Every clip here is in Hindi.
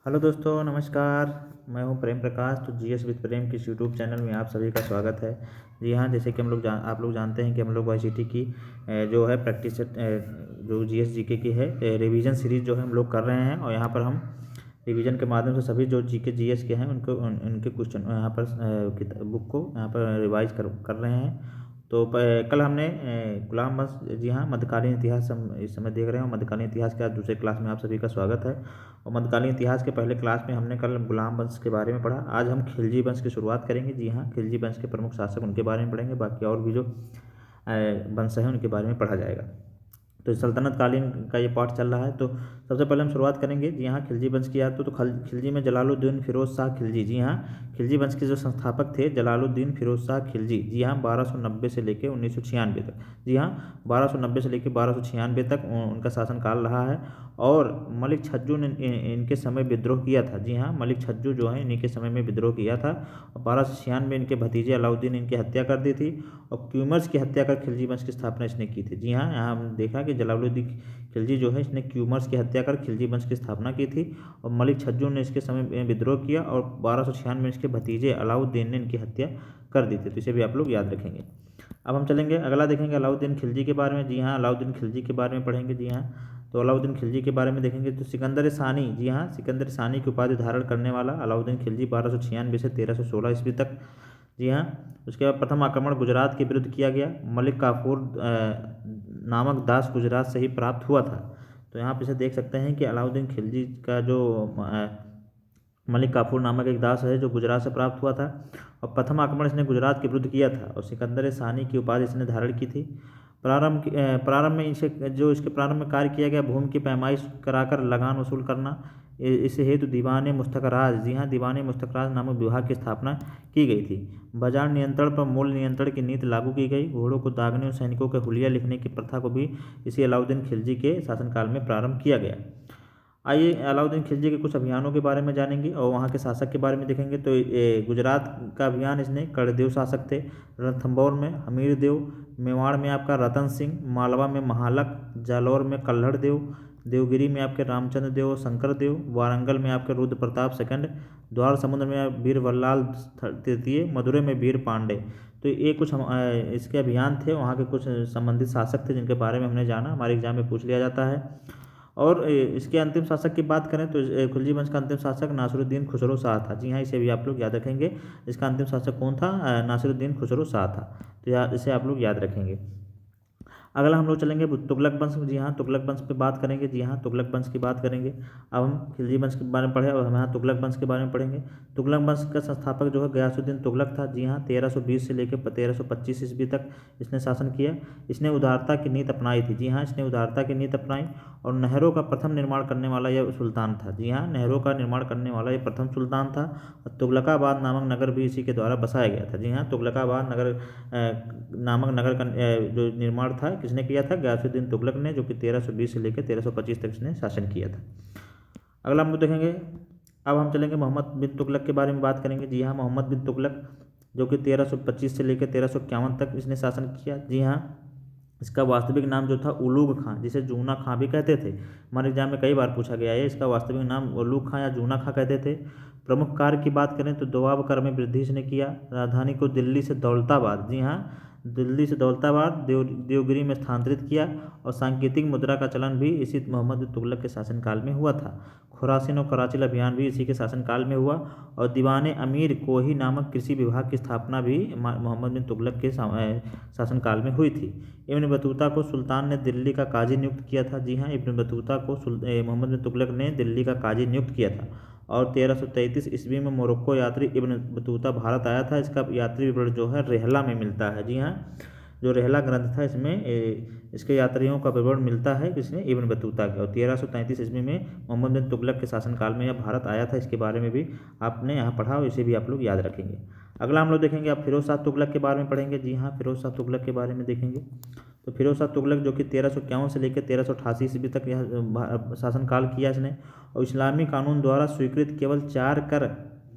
हेलो दोस्तों, नमस्कार। मैं हूं प्रेम प्रकाश। तो जीएस विद प्रेम की यूट्यूब चैनल में आप सभी का स्वागत है। जी हाँ, जैसे कि आप लोग जानते हैं कि हम लोग वाईसीटी की जो है प्रैक्टिस जो जीएस जीके की है रिवीजन सीरीज़ जो है हम लोग कर रहे हैं। और यहाँ पर हम रिवीजन के माध्यम से सभी जो जीके जीएस के हैं उनके क्वेश्चन यहाँ पर बुक को यहाँ पर रिवाइज कर रहे हैं। तो कल हमने गुलाम वंश, जी हाँ, मध्यकालीन इतिहास हम इस समय देख रहे हैं। मध्यकालीन इतिहास के आज दूसरे क्लास में आप सभी का स्वागत है। और मध्यकालीन इतिहास के पहले क्लास में हमने कल गुलाम वंश के बारे में पढ़ा। आज हम खिलजी वंश की शुरुआत करेंगे। जी हाँ, खिलजी वंश के प्रमुख शासक उनके बारे में पढ़ेंगे। बाकी और भी जो वंश हैं उनके बारे में पढ़ा जाएगा। तो सल्तनत कालीन का ये पाठ चल रहा है। तो सबसे पहले हम शुरुआत करेंगे। जी हाँ, खिलजी वंश की याद तो खिलजी में जलालुद्दीन फिरोज शाह खिलजी। जी हाँ, खिलजी वंश के जो संस्थापक थे जलालुद्दीन फिरोज शाह खिलजी। जी हाँ, 1290 से लेकर 1996 तक। जी हाँ, 1290 से लेकर 1296 तक उनका शासनकाल रहा है। और मलिक छज्जू ने इनके समय विद्रोह किया था। जी हाँ, मलिक छज्जू जो है इन्हीं के समय में विद्रोह किया था। और 1296 में इनके भतीजे अलाउद्दीन इनकी हत्या कर दी थी। और क्यूमर्स की हत्या कर खिलजी वंश की स्थापना इसने की थी। जी हाँ, यहाँ हम देखा कि जलालुद्दीन खिलजी जो है इसने क्यूमर्स की हत्या कर खिलजी वंश की स्थापना की थी। और मलिक छज्जू ने इसके समय में विद्रोह किया और 1296 में इसके भतीजे अलाउद्दीन ने इनकी हत्या कर दी थी। तो इसे भी आप लोग याद रखेंगे। अब हम चलेंगे, अगला देखेंगे अलाउद्दीन खिलजी के बारे में। जी हाँ, अलाउद्दीन खिलजी के बारे में पढ़ेंगे। जी हाँ, तो अलाउद्दीन खिलजी के बारे में देखेंगे तो सिकंदर सानी। जी हाँ, सिकंदर सानी की उपाधि धारण करने वाला अलाउद्दीन खिलजी 1296 से 1316 ईस्वी तक। जी हाँ, उसके बाद प्रथम आक्रमण गुजरात के विरुद्ध किया गया। मलिक काफूर नामक दास गुजरात से ही प्राप्त हुआ था। तो यहाँ पे से देख सकते हैं कि अलाउद्दीन खिलजी का जो मलिक काफूर नामक एक दास है जो गुजरात से प्राप्त हुआ था। और प्रथम आक्रमण इसने गुजरात के विरुद्ध किया था और सिकंदर सानी की उपाधि इसने धारण की थी। प्रारंभ में इसके प्रारंभ में कार्य किया गया भूमि की पैमाइश कराकर लगान वसूल करना। इस हेतु दीवान मुस्तकराज, जी हाँ, दीवान मुस्तकराज नामक विभाग की स्थापना की गई थी। बाजार नियंत्रण पर मूल्य नियंत्रण की नीति लागू की गई। घोड़ों को दागने और सैनिकों के हुलिया लिखने की प्रथा को भी इसी अलाउद्दीन खिलजी के शासनकाल में प्रारंभ किया गया। आइए अलाउद्दीन खिलजी के कुछ अभियानों के बारे में जानेंगे और वहाँ के शासक के बारे में देखेंगे। तो गुजरात का अभियान इसने कड़देव शासक थे। रणथंभौर में हमीर देव, मेवाड़ में आपका रतन सिंह, मालवा में महालक, जालौर में कल्हड़ देव, देवगिरी में आपके रामचंद्र देव, शंकर देव, वारंगल में आपके रुद्र प्रताप सेकंड, द्वार समुद्र में वीर वल्लाल तृतीय, मदुरै में वीर पांडे। तो ये कुछ इसके अभियान थे। वहाँ के कुछ संबंधित शासक थे जिनके बारे में हमने जाना, हमारे एग्जाम में पूछ लिया जाता है। और इसके अंतिम शासक की बात करें तो खिलजी वंश का अंतिम शासक नासिरुद्दीन खुसरो शाह था। जी हाँ, इसे भी आप लोग याद रखेंगे। इसका अंतिम शासक कौन था? नासिरुद्दीन खुसरो शाह था। तो इसे आप लोग याद रखेंगे। अगला हम लोग चलेंगे तुगलक वंश। जी हाँ, तुगलक वंश पे बात करेंगे। जी हाँ, तुगलक वंश की बात करेंगे। अब हम खिलजी वंश के बारे में पढ़े और हम यहाँ तुगलक वंश के बारे में पढ़ेंगे। तुगलक वंश का संस्थापक जो है गयासुद्दीन तुगलक था। जी हाँ, 1320 से लेकर 1325 ईस्वी तक इसने शासन किया। इसने उदारता की नीति अपनाई थी। जी हाँ, इसने उदारता की नीति अपनाई। और नहरों का प्रथम निर्माण करने वाला यह सुल्तान था। जी हाँ, नहरों का निर्माण करने वाला यह प्रथम सुल्तान था। और तुगलकाबाद नामक नगर भी इसी के द्वारा बसाया गया था। जी हाँ, तुगलकाबाद नामक नगर का जो निर्माण था किसने किया था? गयासुद्दीन तुगलक ने, जो कि 1320 से लेकर 1325 तक इसने शासन किया था। अगला हम लोग देखेंगे। अब हम चलेंगे मोहम्मद बिन तुगलक के बारे में बात करेंगे। जी हाँ, मोहम्मद बिन तुगलक जो कि 1325 से लेकर 1351 तक इसने शासन किया। जी हाँ, इसका वास्तविक नाम जो था उलूग खां, जिसे जूना खां भी कहते थे। हमारे एग्जाम में कई बार पूछा गया है। इसका वास्तविक नाम उलूग खां या जूना खां कहते थे। प्रमुख कार्य की बात करें तो दोआब कर में वृद्धि इसने किया। राजधानी को दिल्ली से दौलताबाद, जी हाँ, दिल्ली से दौलताबाद देवगिरी में स्थानांतरित किया। और सांकेतिक मुद्रा का चलन भी इसी मोहम्मद बिन तुगलक के शासनकाल में हुआ था। खुरासिन और कराचिल अभियान भी इसी के शासनकाल में हुआ। और दीवान अमीर कोही नामक कृषि विभाग की स्थापना भी मोहम्मद बिन तुगलक के शासनकाल में हुई थी। इब्न बतूता को सुल्तान ने दिल्ली का काजी नियुक्त किया था। जी हाँ, इब्न बतूता को मोहम्मद बिन तुगलक ने दिल्ली का काजी नियुक्त किया था। और 1333 ईस्वी में मोरक्को यात्री इब्न बतूता भारत आया था। इसका यात्री विवरण जो है रेहला में मिलता है। जी हाँ, जो रेहला ग्रंथ था इसमें इसके यात्रियों का विवरण मिलता है किसने? इब्न बतूता का। और 1333 ईस्वी में मोहम्मद बिन तुगलक के शासनकाल में यह भारत आया था। इसके बारे में भी आपने यहाँ पढ़ा और इसे भी आप लोग याद रखेंगे। अगला हम लोग देखेंगे, आप फिरोज शाह तुगलक के बारे में पढ़ेंगे। जी हाँ, फिरोज शाह तुगलक के बारे में देखेंगे। तो फिरोज शाह तुगलक जो कि 1351 से लेकर 1388 ईस्वी तक यह शासनकाल किया इसने। और इस्लामी कानून द्वारा स्वीकृत केवल 4 कर,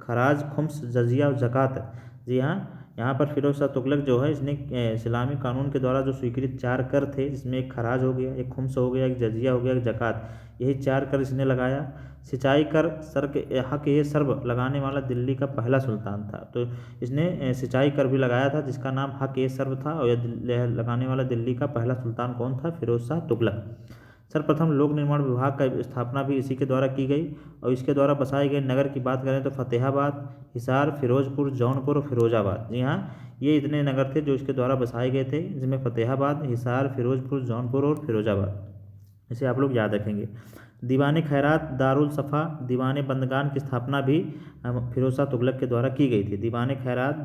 खराज, खुम्स, जजिया और ज़कात, जी हाँ, यहाँ पर फिरोज शाह तुगलक जो है इसने इस्लामी कानून के द्वारा जो स्वीकृत 4 कर थे, जिसमें एक खराज हो गया, एक खुम्स हो गया, एक जजिया हो गया, एक ज़कात, यही 4 कर इसने लगाया। सिंचाई कर हक ये सर्व लगाने वाला दिल्ली का पहला सुल्तान था। तो इसने सिंचाई कर भी लगाया था, जिसका नाम हक ये सर्व था, और यह लगाने वाला दिल्ली का पहला सुल्तान कौन था? फिरोज शाह तुगलक। सर्वप्रथम लोक निर्माण विभाग का स्थापना भी इसी के द्वारा की गई, और इसके द्वारा बसाए गए नगर की बात करें तो फतेहाबाद, हिसार, फिरोजपुर, जौनपुर और फिरोजाबाद। जी हाँ, ये इतने नगर थे जो इसके द्वारा बसाए गए थे, जिसमें फतेहाबाद, हिसार, फिरोजपुर, जौनपुर और फिरोजाबाद। इसे आप लोग याद रखेंगे। दीवान खैरात, दारुल सफ़ा, दीवान बंदगान की स्थापना भी फिरोज शाह तुगलक के द्वारा की गई थी। दीवान खैरात,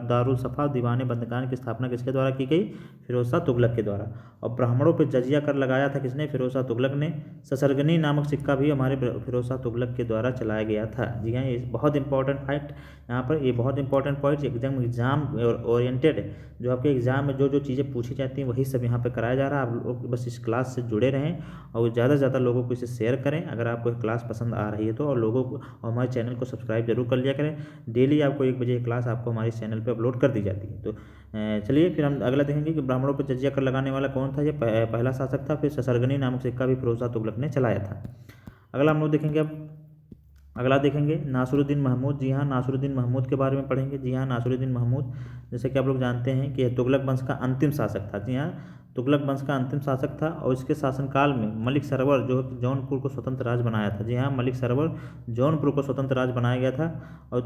दारुल सफ़ा, दीवान बंदगान की स्थापना किसके द्वारा की गई? फिरोज शाह तुगलक के द्वारा। और ब्राह्मणों पर जजिया कर लगाया था किसने? फिरोज शाह तुगलक ने। ससरगनी नामक सिक्का भी हमारे फिरोज शाह तुगलक के द्वारा चलाया गया था। जी हाँ, ये बहुत इंपॉर्टेंट फैक्ट यहाँ पर, ये बहुत इंपॉर्टेंट पॉइंट एग्जाम ओरिएंटेड है। जो आपके एग्जाम में जो जो चीज़ें पूछी जाती हैं वही सब यहाँ पर कराया जा रहा है। आप लोग बस इस क्लास से जुड़े रहें और ज़्यादा से ज़्यादा लोगों को इसे शेयर करें अगर आपको क्लास पसंद आ रही है तो, और लोगों को और हमारे चैनल को सब्सक्राइब जरूर कर लिया करें। डेली आपको 1 बजे क्लास आपको हमारे चैनल पर अपलोड कर दी जाती है। तो चलिए फिर हम अगला देखेंगे कि ब्राह्मणों पर जजिया कर लगाने वाला कौन था। ये पहला शासक था। फिर ससरगनी नामक सिक्का भी फिरोज शाह तुगलक ने चलाया था। अगला हम लोग देखेंगे अब, अगला देखेंगे नासिरुद्दीन महमूद। जी हाँ, नासिरुद्दीन महमूद के बारे में पढ़ेंगे। जी हाँ, नासिरुद्दीन महमूद जैसे कि आप लोग जानते हैं कि तुगलक वंश का अंतिम शासक था। जी हाँ, तुगलक वंश का अंतिम शासक था, और इसके शासनकाल में मलिक सरवर जो जौनपुर को स्वतंत्र राज्य बनाया था। जी हाँ, मलिक सरवर जौनपुर को स्वतंत्र राज्य बनाया गया था। और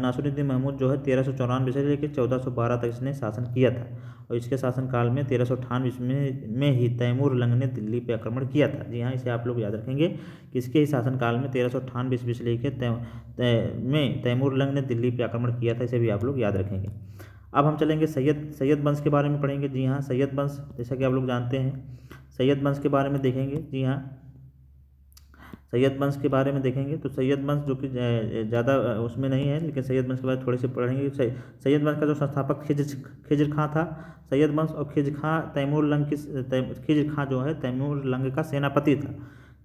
नासिरुद्दीन महमूद जो है 1394 से लेकर 1412 तक इसने शासन किया था। और इसके शासनकाल में 1398 में ही तैमूर लंग ने दिल्ली पर आक्रमण किया था। जी हाँ, इसे आप लोग याद रखेंगे कि इसके ही शासनकाल में 1398 ईस्वी से लेकर में तैमूर लंग ने दिल्ली पर आक्रमण किया था। इसे भी आप लोग याद रखेंगे। अब हम चलेंगे सैयद वंश के बारे में पढ़ेंगे। जी हाँ, सैयद वंश जैसा कि आप लोग जानते हैं, सैयद वंश के बारे में देखेंगे। जी हाँ, सैयद वंश के बारे में देखेंगे तो सैयद वंश जो कि ज़्यादा उसमें नहीं है, लेकिन सैयद वंश के बारे में थोड़े से पढ़ेंगे। सैयद वंश का जो संस्थापक खिज्र खां था। सैयद वंश और खिज्र खां तैमूर लंग की खिज्र खां जो है तैमूर लंग का सेनापति था।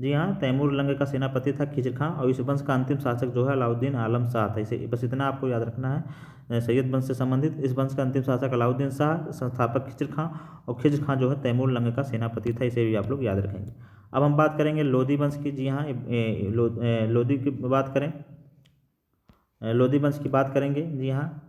जी हाँ, तैमूर लंग का सेनापति था खिज्र खां, और इस वंश का अंतिम शासक जो है अलाउद्दीन आलम शाह था। इसे बस इतना आपको याद रखना है सैयद वंश से संबंधित। इस वंश का अंतिम शासक अलाउद्दीन शाह, संस्थापक खिज्र खां, और खिज्र खां जो है तैमूर लंग का सेनापति था। इसे भी आप लोग याद रखेंगे। अब हम बात करेंगे लोधी वंश की। जी हाँ, लोधी की बात करें, लोधी वंश की बात करेंगे। जी हाँ,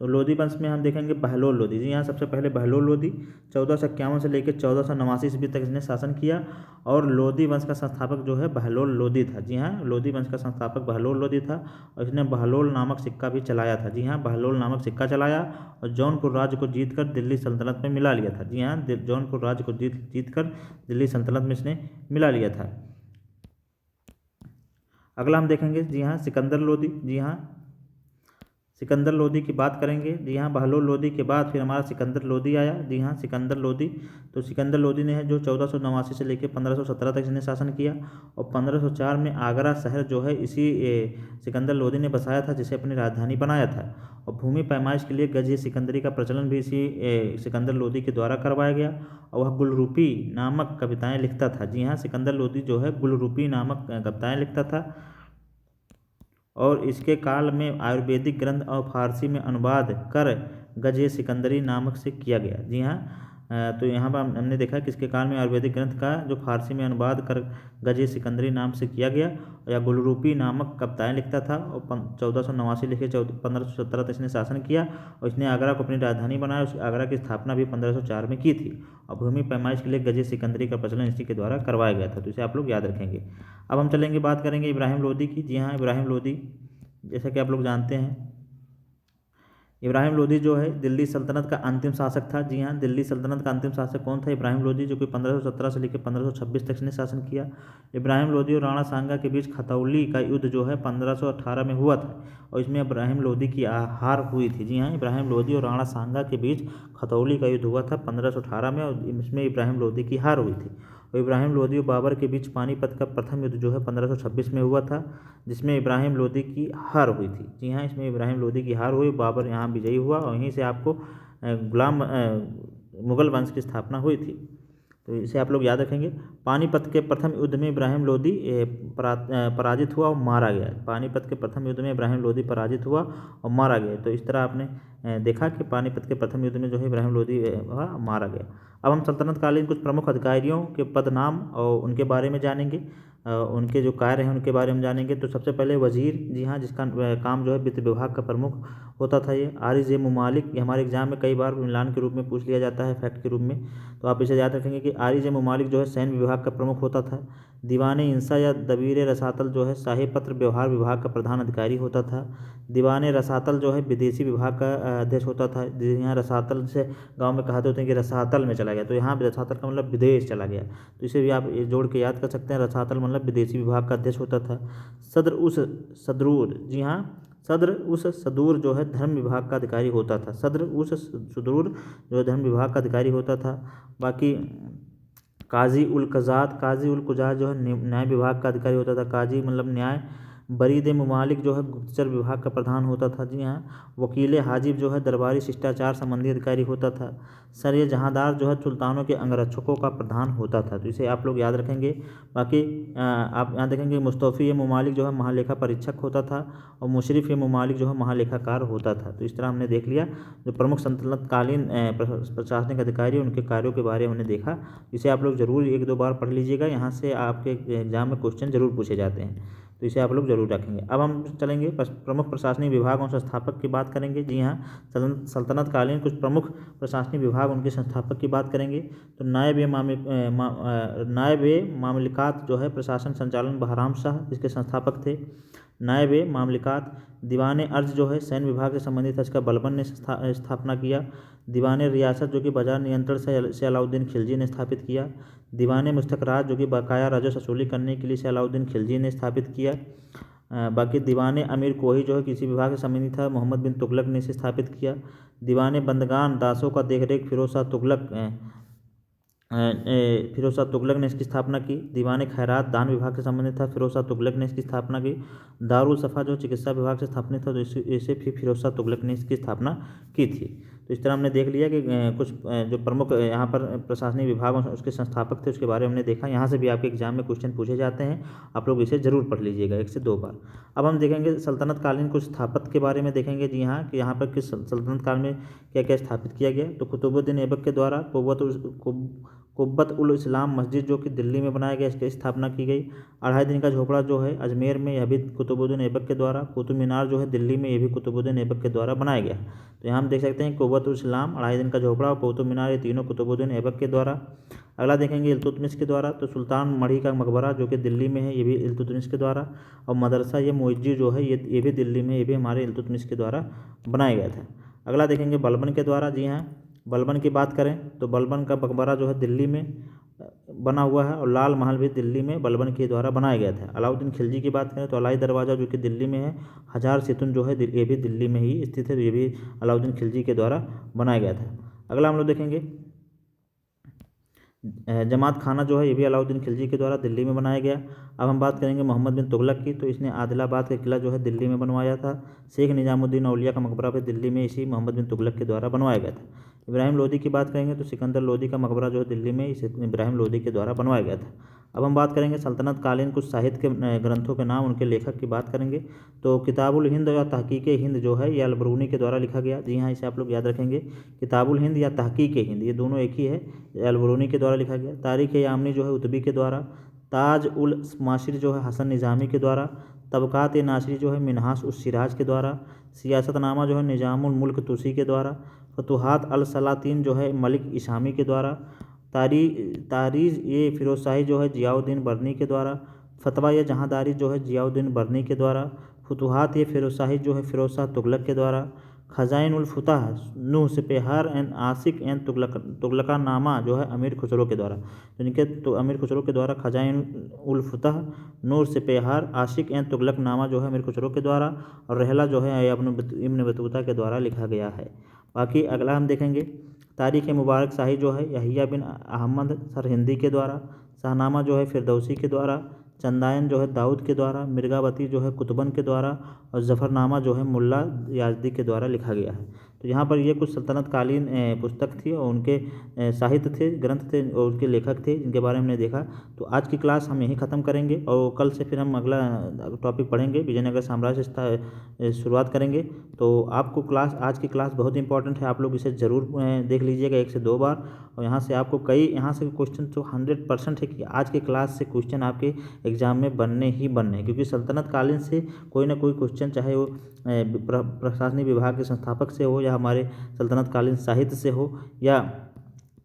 तो लोधी वंश में हम देखेंगे बहलोल लोधी। जी हाँ, सबसे पहले बहलोल लोधी 1451 से लेकर 1489 ईस्वी तक इसने शासन किया, और लोधी वंश का संस्थापक जो है बहलोल लोधी था। जी हाँ, लोधी वंश का संस्थापक बहलोल लोधी था, और इसने बहलोल नामक सिक्का भी चलाया था। जी हाँ, बहलोल नामक सिक्का चलाया, और जौनपुर राज्य को जीतकर दिल्ली सल्तनत में मिला लिया था। जी हाँ, जौनपुर राज्य को जीतकर दिल्ली सल्तनत में इसने मिला लिया था। अगला हम देखेंगे। जी हाँ, सिकंदर लोधी। जी हाँ, सिकंदर लोधी की बात करेंगे। जी हाँ, बहलोल लोधी के बाद फिर हमारा सिकंदर लोधी आया। जी हाँ, सिकंदर लोधी। तो सिकंदर लोधी ने है जो 1489 से लेकर 1517 तक इसने शासन किया, और 1504 में आगरा शहर जो है इसी सिकंदर लोधी ने बसाया था, जिसे अपनी राजधानी बनाया था। और भूमि पैमाइश के लिए गज सिकंदरी का प्रचलन भी इसी सिकंदर लोधी के द्वारा करवाया गया, और वह गुलरूपी नामक कविताएँ लिखता था। जी हाँ, सिकंदर लोधी जो है गुलरूपी नामक कविताएँ लिखता था, और इसके काल में आयुर्वेदिक ग्रंथ और फारसी में अनुवाद कर गजे सिकंदरी नामक से किया गया। जी हाँ, तो यहाँ पर हमने देखा कि इसके काल में आयुर्वेदिक ग्रंथ का जो फारसी में अनुवाद कर गजे सिकंदरी नाम से किया गया, या गुलरूपी नामक कविताएँ लिखता था, और 1489 लेके 1517 तक इसने शासन किया, और इसने आगरा को अपनी राजधानी बनाया। उस आगरा की स्थापना भी 1504 में की थी, और भूमि पैमाइश के लिए गजे सिकंदरी का प्रचलन इसी के द्वारा करवाया गया था। तो इसे आप लोग याद रखेंगे। अब हम चलेंगे, बात करेंगे इब्राहिम लोदी की। जी हाँ, इब्राहिम लोदी जैसा कि आप लोग जानते हैं, इब्राहिम लोदी जो है दिल्ली सल्तनत का अंतिम शासक था। जी हाँ, दिल्ली सल्तनत का अंतिम शासक कौन था? इब्राहिम लोदी, जो कि 1517 से लेकर 1526 तक इसने शासन किया। इब्राहिम लोदी और राणा सांगा के बीच खतौली का युद्ध जो है 1518 में हुआ था, और इसमें इब्राहिम लोदी की हार हुई थी। जी हाँ, इब्राहिम लोदी और राणा सांगा के बीच खतौली का युद्ध हुआ था 1518 में, और इसमें इब्राहिम लोदी की हार हुई थी। और इब्राहिम लोदी और बाबर के बीच पानीपत का प्रथम युद्ध जो है 1526 में हुआ था, जिसमें इब्राहिम लोदी की हार हुई थी। जी हाँ, इसमें इब्राहिम लोदी की हार हुई, बाबर यहाँ विजयी हुआ, और यहीं से आपको मुगल वंश की स्थापना हुई थी। तो इसे आप लोग याद रखेंगे। पानीपत के प्रथम युद्ध में इब्राहिम लोदी पराजित हुआ और मारा गया। पानीपत के प्रथम युद्ध में इब्राहिम लोदी पराजित हुआ और मारा गया। तो इस तरह आपने देखा कि पानीपत के प्रथम युद्ध में जो है इब्राहिम लोदी मारा गया। अब हम सल्तनत कालीन कुछ प्रमुख अधिकारियों के पद नाम और उनके बारे में जानेंगे, उनके जो कार्य हैं उनके बारे में जानेंगे। तो सबसे पहले वजीर, जी हाँ, जिसका काम जो है वित्त विभाग का प्रमुख होता था ये। आरिज ए मुमालिक, ये हमारे एग्जाम में कई बार मिलान के रूप में पूछ लिया जाता है, फैक्ट के रूप में, तो आप इसे याद रखेंगे कि आरिज ए मुमालिक जो है सैन्य विभाग का प्रमुख होता था। दीवान इंसा या दबीर रसातल जो है शाही पत्र व्यवहार विभाग का प्रधान अधिकारी होता था। दीवान रसातल जो है विदेशी विभाग का अध्यक्ष होता था। यहाँ रसातल से गांव में कहते होते हैं कि रसातल में चला गया, तो यहाँ रसातल का मतलब विदेश चला गया, तो इसे भी आप जोड़ के याद कर सकते हैं। रसातल मतलब विदेशी विभाग का अध्यक्ष होता था। सदर उस सदरूर, जी हाँ, सदर उस सदूर जो है धर्म विभाग का अधिकारी होता था। सदर उस सदूर जो है धर्म विभाग का अधिकारी होता था। बाकी काजी उल कज़ात, काजी उल कुजात जो है न्याय विभाग का अधिकारी होता था। काजी मतलब न्याय। बरीद मुमालिक जो है गुप्तचर विभाग का प्रधान होता था। जी हाँ। वकील हाजिब जो है दरबारी शिष्टाचार संबंधी अधिकारी होता था। सर जहाँदार जो है सुल्तानों के अंगरक्षकों का प्रधान होता था। तो इसे आप लोग याद रखेंगे। बाकी आप यहाँ देखेंगे मुस्तफ़ी मुमालिक जो है महालेखा परीक्षक होता था और मुशरिफ मुमालिक जो है महालेखाकार होता था। तो इस तरह हमने देख लिया जो प्रमुख सल्तनतकालीन प्रशासनिक अधिकारी उनके कार्यों के बारे में हमने देखा। इसे आप लोग जरूर एक दो बार पढ़ लीजिएगा, यहाँ से आपके एग्जाम में क्वेश्चन जरूर पूछे जाते हैं, तो इसे आप लोग जरूर रखेंगे। अब हम चलेंगे प्रमुख प्रशासनिक विभाग और संस्थापक की बात करेंगे। जी हाँ, सल्तनत कालीन कुछ प्रमुख प्रशासनिक विभाग उनके संस्थापक की बात करेंगे। तो नायब मामलिकात जो है प्रशासन संचालन बहराम शाह इसके संस्थापक थे। नायब मामलिकात। दीवान अर्ज जो है सैन्य विभाग से संबंधित है, इसका बलबन ने स्थापना किया। दीवान रियासत जो कि बाजार नियंत्रण से अलाउद्दीन खिलजी ने स्थापित किया। दीवान मुस्तकरात जो कि बकाया राजस्व वसूली करने के लिए से अलाउद्दीन खिलजी ने स्थापित किया। बाकी दीवान अमीर कोही जो है किसी विभाग से संबंधित था, मोहम्मद बिन तुगलक ने इसे स्थापित किया। दीवान बंदगान दासों का देखरेख फिरोज शाह तुगलक ने इसकी स्थापना की। दीवान खैरात दान विभाग से संबंधित था, फिरोज शाह तुगलक ने इसकी स्थापना की। दारुल सफ़ा जो चिकित्सा विभाग से स्थापित था, तो इसे फिर फिरोज शाह तुगलक ने इसकी स्थापना की थी। तो इस तरह हमने देख लिया कि कुछ जो प्रमुख यहाँ पर प्रशासनिक विभाग उसके संस्थापक थे उसके बारे में हमने देखा। यहाँ से भी आपके एग्जाम में क्वेश्चन पूछे जाते हैं, आप लोग इसे जरूर पढ़ लीजिएगा 1 से 2 बार। अब हम देखेंगे सल्तनत कालीन कुछ स्थापत्य के बारे में देखेंगे। जी हाँ, कि यहाँ पर किस सल्तनत काल में क्या क्या स्थापित किया गया। तो कुतुबुद्दीन ऐबक के द्वारा कुब्बत उल इस्लाम मस्जिद जो कि दिल्ली में बनाया गया, इसकी स्थापना की गई। 2.5 दिन का झोपड़ा जो है अजमेर में, यह भी कुतुबुद्दीन ऐबक के द्वारा। कुतुब मीनार जो है दिल्ली में, यह भी कुतुबुद्दीन ऐबक के द्वारा बनाया गया। तो यहाँ हम देख सकते हैं कुब्बत उल इस्लाम, 2.5 दिन का झोपड़ा और कुतुब मीनार, ये तीनों कुतुबुद्दीन ऐबक के द्वारा। अगला देखेंगे इल्तुतमिश के द्वारा। तो सुल्तान मढ़ी का मकबरा जो कि दिल्ली में है, ये भी इल्तुतमिश के द्वारा। और मदरसा ये मुइज्जी जो है ये भी दिल्ली में, ये भी हमारे इल्तुतमिश के द्वारा बनाया गया था। अगला देखेंगे बलबन के द्वारा। जी हाँ, बलबन की बात करें तो बलबन का मकबरा जो है दिल्ली में बना हुआ है और लाल महल भी दिल्ली में बलबन के द्वारा बनाया गया था। अलाउद्दीन खिलजी की बात करें तो अलाई दरवाज़ा जो कि दिल्ली में है, हजार सेतुन जो है ये भी दिल्ली में ही स्थित है, तो ये भी अलाउद्दीन खिलजी के द्वारा बनाया गया था। अगला हम लोग देखेंगे जमात खाना जो है, ये भी अलाउद्दीन खिलजी के द्वारा दिल्ली में बनाया गया। अब हम बात करेंगे मोहम्मद बिन तुगलक की, तो इसने आदिलाबाद का किला जो है दिल्ली में बनवाया था। शेख निजामुद्दीन औलिया का मकबरा भी दिल्ली में इसी मोहम्मद बिन तुगलक के द्वारा बनवाया गया था। इब्राहिम लोदी की बात करेंगे तो सिकंदर लोदी का मकबरा जो है दिल्ली में इस इब्राहिम लोदी के द्वारा बनवाया गया था। अब हम बात करेंगे सल्तनत कालीन कुछ साहित्य के ग्रंथों के नाम, उनके लेखक की बात करेंगे। तो किताबुल हिंद या तहकीक हिंद जो है ये अलबरूनी के द्वारा लिखा गया। जी हाँ, इसे आप लोग याद रखेंगे। किताबुल हिंद या तहकीक हिंद ये दोनों एक ही है, अलबरूनी के द्वारा लिखा गया। तारीख यामनी जो है उतबी के द्वारा। ताज उल माशिर जो है हसन निज़ामी के द्वारा। तबकात नासिरी जो है मिनहास उस सिराज के द्वारा। सियासतनामा जो है निज़ामुल मुल्क तुसी के द्वारा। फतुहात अल सलातीन जो है मलिक इशामी के द्वारा। तारीज़ ये फिरोज़शाही जो है जियाउद्दीन बर्नी के द्वारा। फतवा ये जहाँदारी जो है जियाउद्दीन बर्नी के द्वारा। फुतुहात ये फिरोज़शाही जो है फिरोज़ शाह तुगलक के द्वारा। खज़ाइन उल फुतह नूह सिपहार एंड आसिक एंड तुगलका नामा जो है अमीर खुसरो के द्वारा। जिनके तो अमीर खुसरो के द्वारा खज़ाइन उल फुतह नूर सिपहार आशिक एंड तुगलक नामा जो है अमीर खुसरो के द्वारा। और रहला जो है इब्न बतूता के द्वारा लिखा गया है। बाकी अगला हम देखेंगे तारीख़ मुबारक शाही जो है यहिया बिन अहमद सरहिंदी के द्वारा। शाहनामा जो है फिरदौसी के द्वारा। चंदायन जो है दाऊद के द्वारा। मिर्गावती जो है कुतुबन के द्वारा। और ज़फ़रनामा जो है मुल्ला याजदी के द्वारा लिखा गया है। तो यहाँ पर ये कुछ सल्तनत कालीन पुस्तक थी और उनके साहित्य थे, ग्रंथ थे और उनके लेखक थे जिनके बारे में हमने देखा। तो आज की क्लास हम यहीं ख़त्म करेंगे और कल से फिर हम अगला टॉपिक पढ़ेंगे, विजयनगर साम्राज्य शुरुआत करेंगे। तो आपको क्लास, आज की क्लास बहुत इंपॉर्टेंट है, आप लोग इसे ज़रूर देख लीजिएगा 1 से 2 बार। और यहाँ से आपको यहाँ से क्वेश्चन तो 100% है कि आज की क्लास से क्वेश्चन आपके एग्जाम में बनने ही बनने हैं, क्योंकि सल्तनत कालीन से कोई ना कोई क्वेश्चन, चाहे वो प्रशासनिक विभाग के संस्थापक से हो या हमारे सल्तनत कालीन साहित्य से हो या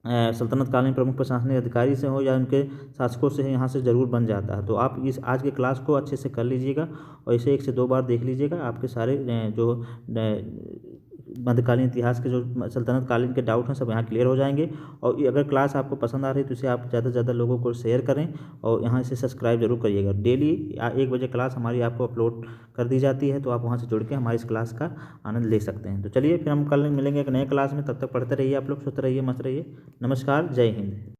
सल्तनत कालीन प्रमुख प्रशासनिक अधिकारी से हो या उनके शासकों से, यहाँ से ज़रूर बन जाता है। तो आप इस आज के क्लास को अच्छे से कर लीजिएगा और इसे 1 से 2 बार देख लीजिएगा। आपके सारे जो मध्यकालीन इतिहास के जो सल्तनत कालीन के डाउट हैं सब यहाँ क्लियर हो जाएंगे। और अगर क्लास आपको पसंद आ रही है तो इसे आप ज़्यादा से ज़्यादा लोगों को शेयर करें और यहाँ इसे सब्सक्राइब जरूर करिएगा। डेली 1 बजे क्लास हमारी आपको अपलोड कर दी जाती है, तो आप वहाँ से जुड़ के हमारी इस क्लास का आनंद ले सकते हैं। तो चलिए फिर हम कल मिलेंगे एक नए क्लास में, तब तक पढ़ते रहिए, आप लोग सुस्त रहिए, मस्त रहिए। नमस्कार, जय हिंद।